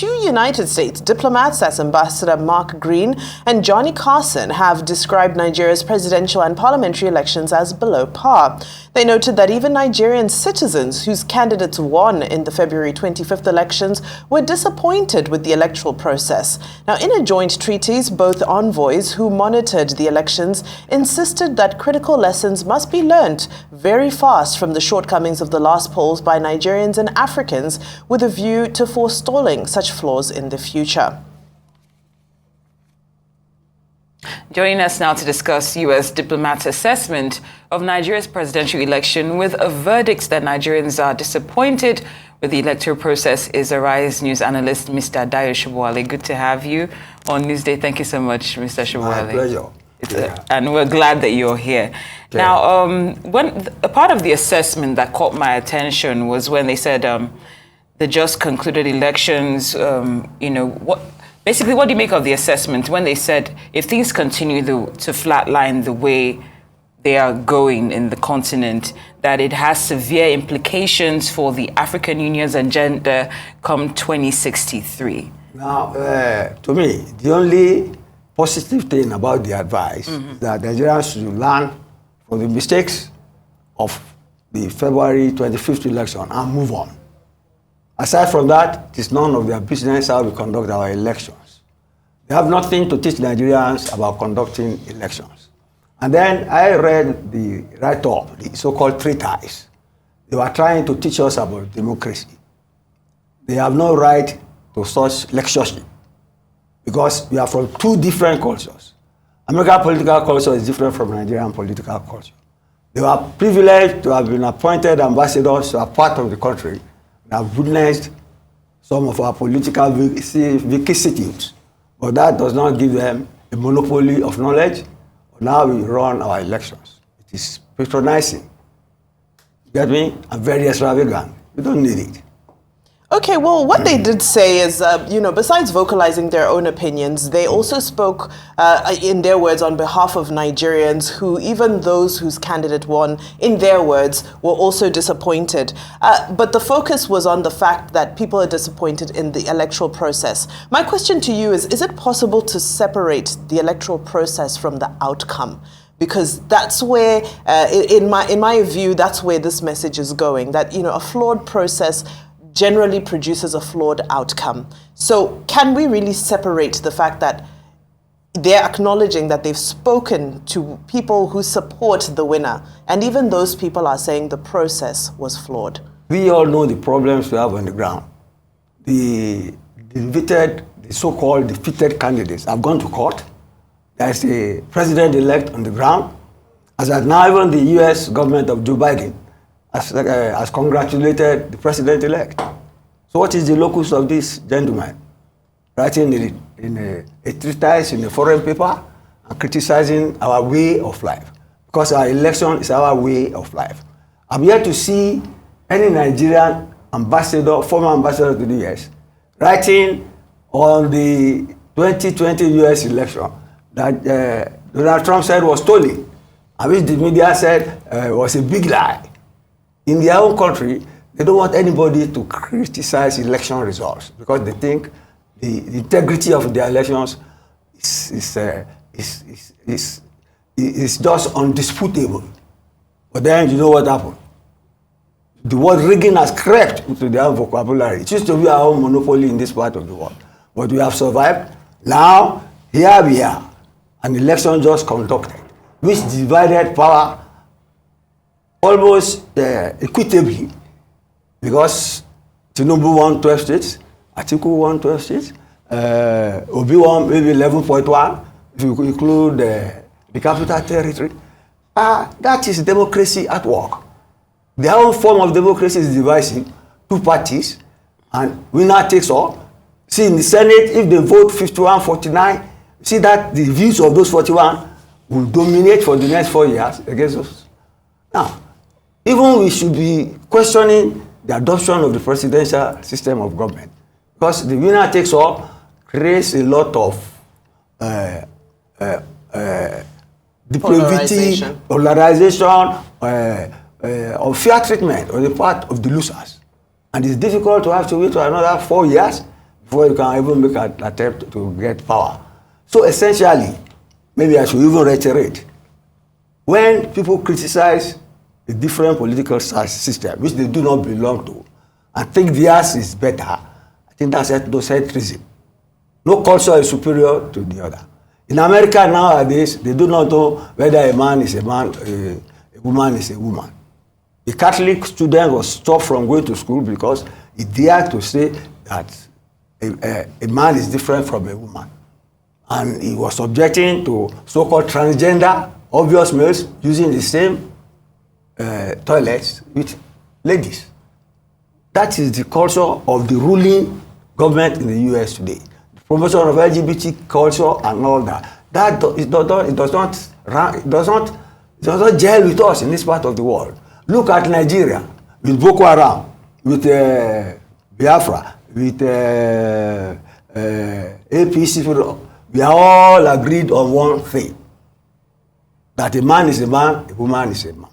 two United States diplomats, as Ambassador Mark Green and Johnny Carson, have described Nigeria's presidential and parliamentary elections as below par. They noted that even Nigerian citizens whose candidates won in the February 25th elections were disappointed with the electoral process. Now, in a joint treatise, both envoys who monitored the elections insisted that critical lessons must be learnt very fast from the shortcomings of the last polls by Nigerians and Africans, with a view to forestalling such flaws in the future. Joining us now to discuss U.S. diplomats' assessment of Nigeria's presidential election with a verdict that Nigerians are disappointed with the electoral process is Arise News analyst Mr. Dayo Shobowale. Good to have you on Newsday. Thank you so much, Mr. Shobowale. My pleasure. And we're glad that you're here. Yeah. Now, a part of the assessment that caught my attention was when they said the just concluded elections, Basically, what do you make of the assessment when they said if things continue to flatline the way they are going in the continent, that it has severe implications for the African Union's agenda come 2063? Now, to me, the only positive thing about the advice is that Nigerians should learn from the mistakes of the February 25th election and move on. Aside from that, it is none of their business how we conduct our elections. They have nothing to teach Nigerians about conducting elections. And then I read the write-up, the so-called treatise. They were trying to teach us about democracy. They have no right to such lectureship because we are from two different cultures. American political culture is different from Nigerian political culture. They were privileged to have been appointed ambassadors to a part of the country that have witnessed some of our political vicissitudes, but that does not give them a monopoly of knowledge. Now we run our elections. It is patronizing, you get me, and very extravagant. We don't need it. Okay, well, what they did say is, besides vocalizing their own opinions, they also spoke, in their words, on behalf of Nigerians who, even those whose candidate won, in their words, were also disappointed. But the focus was on the fact that people are disappointed in the electoral process. My question to you is it possible to separate the electoral process from the outcome? Because that's where, in my view, that's where this message is going, that, a flawed process generally produces a flawed outcome. So can we really separate the fact that they're acknowledging that they've spoken to people who support the winner, and even those people are saying the process was flawed? We all know the problems we have on the ground. The so-called defeated candidates have gone to court. There's a president-elect on the ground. As at now, even the U.S. government of Joe Biden has congratulated the president-elect. So what is the locus of this gentleman? Writing in a treatise in a foreign paper and criticizing our way of life. Because our election is our way of life. I'm yet to see any Nigerian ambassador, former ambassador to the US, writing on the 2020 US election that Donald Trump said was stolen, and which the media said was a big lie. In their own country, they don't want anybody to criticize election results because they think the integrity of their elections is just undisputable. But then you know what happened? The word rigging has crept into their vocabulary. It used to be our own monopoly in this part of the world. But we have survived. Now, here we are, an election just conducted, which divided power almost equitably, because Tinubu won 12 states, Atiku won 12 states, Obi won maybe 11.1, if you include the capital territory. That is democracy at work. Their own form of democracy is divisive, two parties, and winner takes all. See, in the Senate, if they vote 51-49, see that the views of those 41 will dominate for the next 4 years against us. Now, even we should be questioning the adoption of the presidential system of government, because the winner takes all creates a lot of depravity, polarization, unfair treatment on the part of the losers. And it's difficult to have to wait for another 4 years before you can even make an attempt to get power. So essentially, maybe I should even reiterate, when people criticize a different political system, which they do not belong to, and think theirs is better, I think that's ethnocentrism. No culture is superior to the other. In America nowadays, they do not know whether a man is a man, a woman is a woman. A Catholic student was stopped from going to school because he dared to say that a man is different from a woman. And he was objecting to so-called transgender, obvious males using the same toilets with ladies. That is the culture of the ruling government in the US today. The promotion of LGBT culture and all that. It does not gel with us in this part of the world. Look at Nigeria with Boko Haram, with Biafra, with APC. We are all agreed on one thing, that a man is a man, a woman is a man.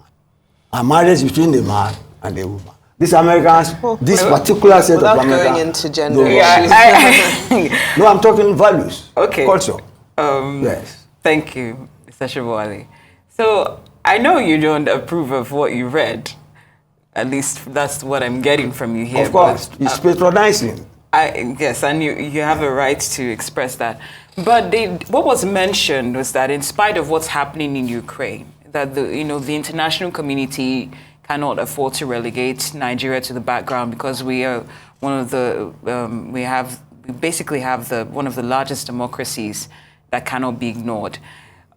A marriage between a man and a woman. These Americans, this particular set of Americans. Without going into gender issues. No, I'm talking values, culture. Yes. Thank you, Mr. Shobowale. So, I know you don't approve of what you read. At least that's what I'm getting from you here. Of course, it's patronizing. Yes, and you have a right to express that. But what was mentioned was that in spite of what's happening in Ukraine, that the international community cannot afford to relegate Nigeria to the background because we are one of the we basically have one of the largest democracies that cannot be ignored.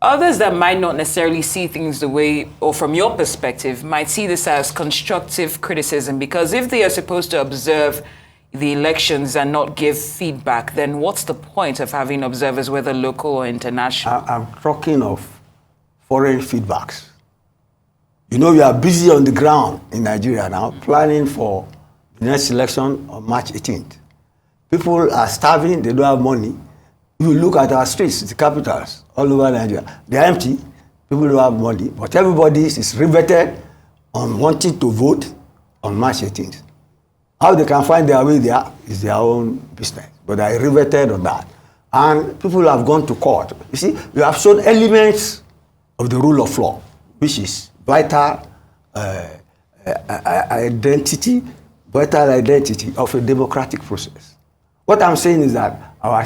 Others that might not necessarily see things the way, or from your perspective, might see this as constructive criticism, because if they are supposed to observe the elections and not give feedback, then what's the point of having observers, whether local or international? I'm talking of foreign feedbacks. You know, we are busy on the ground in Nigeria now, planning for the next election on March 18th. People are starving, they don't have money. You look at our streets, the capitals, all over Nigeria, they're empty, people don't have money, but everybody is riveted on wanting to vote on March 18th. How they can find their way there is their own business, but they are riveted on that. And people have gone to court. You see, we have shown elements of the rule of law, which is vital identity of a democratic process. What I'm saying is that our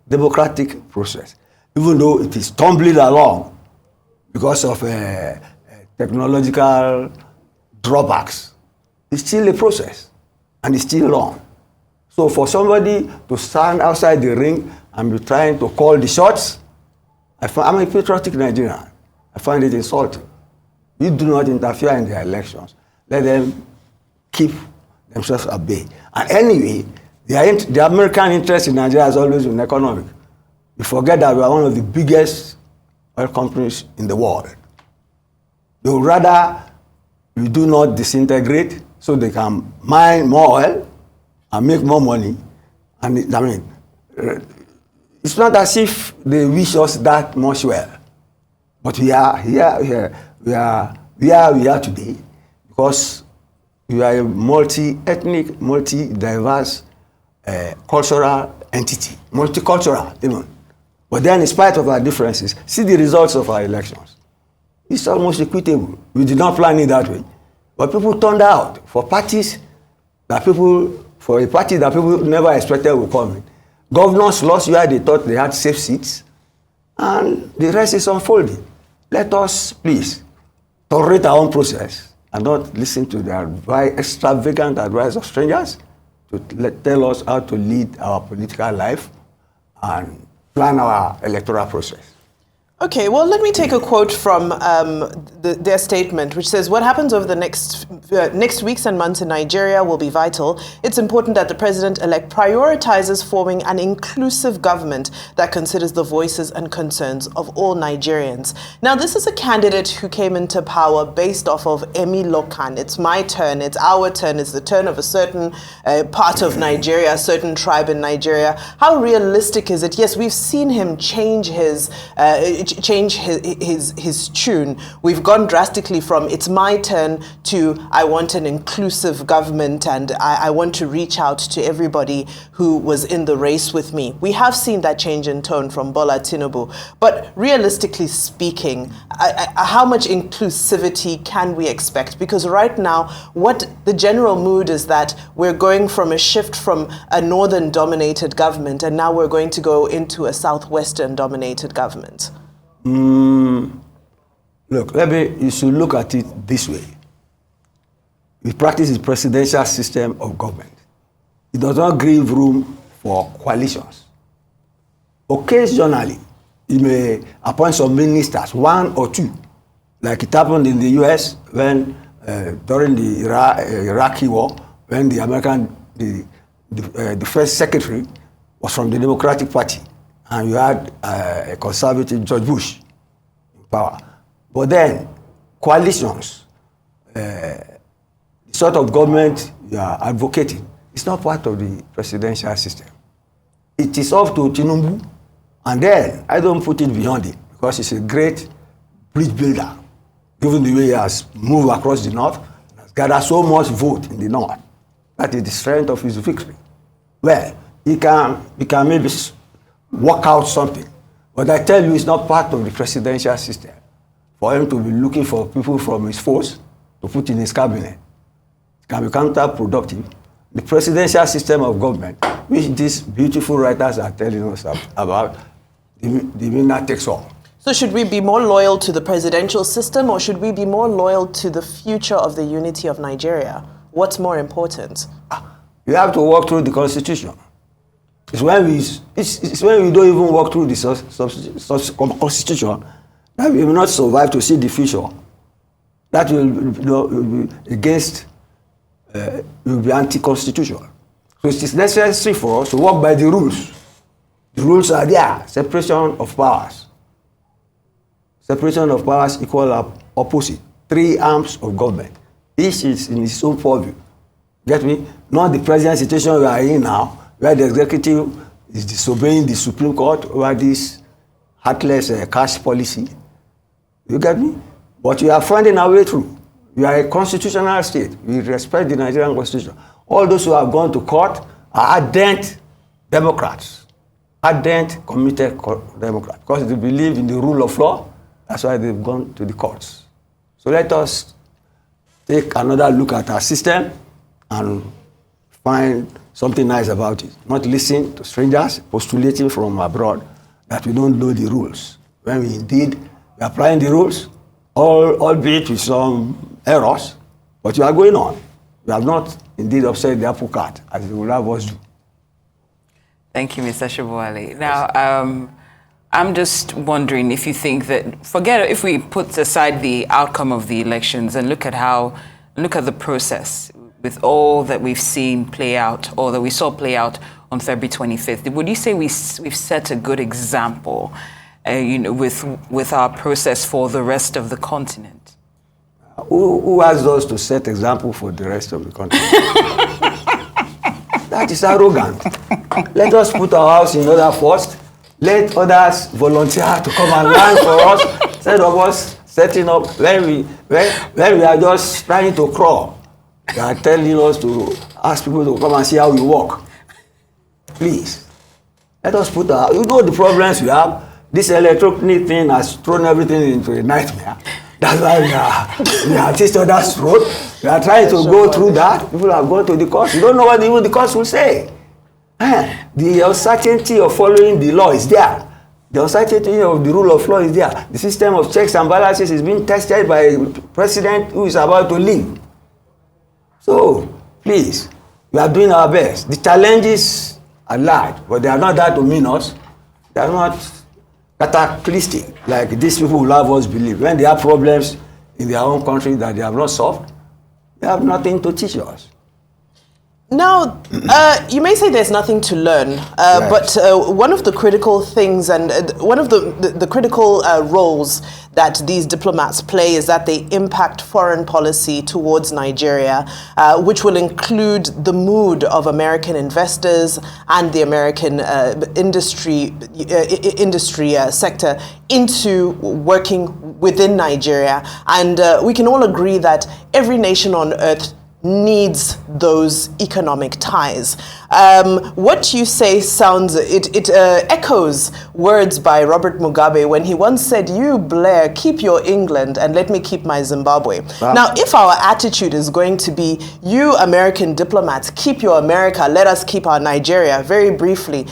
democratic process, even though it is tumbling along because of technological drawbacks, it's still a process and it's still long. So for somebody to stand outside the ring and be trying to call the shots, I'm a patriotic Nigerian. I find it insulting. You do not interfere in their elections. Let them keep themselves at bay. And anyway, the American interest in Nigeria has always been economic. You forget that we are one of the biggest oil companies in the world. They would rather we do not disintegrate so they can mine more oil and make more money. And it's not as if they wish us that much well. But we are here. We are today because we are a multi-ethnic, multi-diverse cultural entity, multicultural even. But then in spite of our differences, see the results of our elections. It's almost equitable. We did not plan it that way. But people turned out for a party that people never expected would come in. Governors lost where they thought they had safe seats, and the rest is unfolding. Let us please tolerate our own process and not listen to the extravagant advice of strangers to tell us how to lead our political life and plan our electoral process. Okay, well, let me take a quote from their statement, which says, what happens over the next weeks and months in Nigeria will be vital. It's important that the president-elect prioritizes forming an inclusive government that considers the voices and concerns of all Nigerians. Now, this is a candidate who came into power based off of Emi Lokan. It's my turn, it's our turn, it's the turn of a certain part of Nigeria, a certain tribe in Nigeria. How realistic is it? Yes, we've seen him change change his tune. We've gone drastically from it's my turn to I want an inclusive government and I want to reach out to everybody who was in the race with me. We have seen that change in tone from Bola Tinubu. But realistically speaking, how much inclusivity can we expect? Because right now, what the general mood is that we're going from a shift from a northern-dominated government, and now we're going to go into a southwestern-dominated government. Look, you should look at it this way. We practice the presidential system of government. It does not give room for coalitions. Occasionally, you may appoint some ministers, one or two, like it happened in the U.S. when during the Iraqi war, when the first secretary was from the Democratic Party, and you had a conservative George Bush in power. But then, coalitions, the sort of government you are advocating, it's not part of the presidential system. It is up to Tinubu, and then I don't put it beyond him, because he's a great bridge builder, given the way he has moved across the north, has gathered so much vote in the north. That is the strength of his victory. Well, he can maybe work out something, but I tell you, it's not part of the presidential system for him to be looking for people from his force to put in his cabinet. It can be counterproductive. The presidential system of government, which these beautiful writers are telling us about, the winner takes all. So should we be more loyal to the presidential system, or should we be more loyal to the future of the unity of Nigeria? What's more important? You have to walk through the Constitution. It's when we don't even walk through the Constitution that we will not survive to see the future. That will be against, will be anti-constitutional. So it is necessary for us to walk by the rules. The rules are there. Separation of powers. Separation of powers equal opposite. 3 arms of government. Each is in its own purview. Get me? Not the present situation we are in now, where the executive is disobeying the Supreme Court over this heartless cash policy. You get me? But we are finding our way through. We are a constitutional state. We respect the Nigerian Constitution. All those who have gone to court are ardent Democrats, ardent, committed Democrats, because they believe in the rule of law. That's why they've gone to the courts. So let us take another look at our system and find something nice about it. Not listen to strangers postulating from abroad that we don't know the rules. When we indeed are applying the rules, albeit with some errors, but we are going on. We have not indeed upset the apple cart, as they will have us do. Thank you, Mr. Shobowale. Now, I'm just wondering if you think that, if we put aside the outcome of the elections and look at the process with all that we've seen play out, or that we saw play out on February 25th, would you say we've set a good example, with our process for the rest of the continent? Who asked us to set example for the rest of the continent? That is arrogant. Let us put our house in order first. Let others volunteer to come and learn for us, instead of us setting up when we are just trying to crawl. They are telling us to ask people to come and see how we work. Please, let us put our, the problems we have. This electronic thing has thrown everything into a nightmare. That's why we are just others' throat. We are trying to go through that. People have gone to the courts. You don't know what even the courts will say. The uncertainty of following the law is there. The uncertainty of the rule of law is there. The system of checks and balances is being tested by a president who is about to leave. So, please, we are doing our best. The challenges are large, but they are not that to mean us. They are not cataclysmic, like these people will have us believe. When they have problems in their own country that they have not solved, they have nothing to teach us. Now, you may say there's nothing to learn, Yes. but one of the critical things and one of the critical roles that these diplomats play is that they impact foreign policy towards Nigeria, which will include the mood of American investors and the American industry sector into working within Nigeria. And we can all agree that every nation on earth needs those economic ties. What you say sounds, it echoes words by Robert Mugabe when he once said, "You Blair, keep your England and let me keep my Zimbabwe." Wow. Now, if our attitude is going to be, "You American diplomats, keep your America, let us keep our Nigeria," very briefly,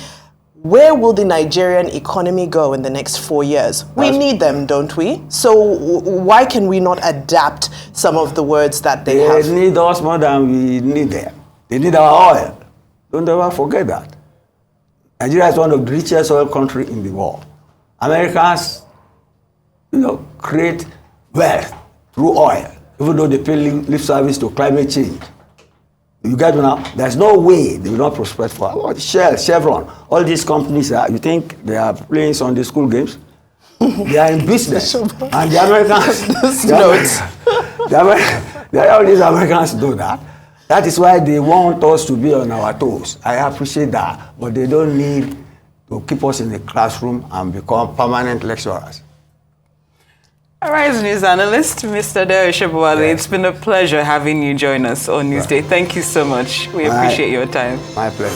where will the Nigerian economy go in the next 4 years? We need them, don't we? So why can we not adapt some of the words that they have? They need us more than we need them. They need our oil. Don't ever forget that. Nigeria is one of the richest oil countries in the world. Americans, create wealth through oil, even though they pay lip service to climate change. You get me now? There's no way they will not prosper for Shell, Chevron, all these companies. You think they are playing Sunday school games? They are in business, and the Americans. All these Americans do that. That is why they want us to be on our toes. I appreciate that, but they don't need to keep us in the classroom and become permanent lecturers. All right, news analyst, Mr. Dayo Shobowale, it's been a pleasure having you join us on Newsday. Thank you so much. We appreciate your time. My pleasure.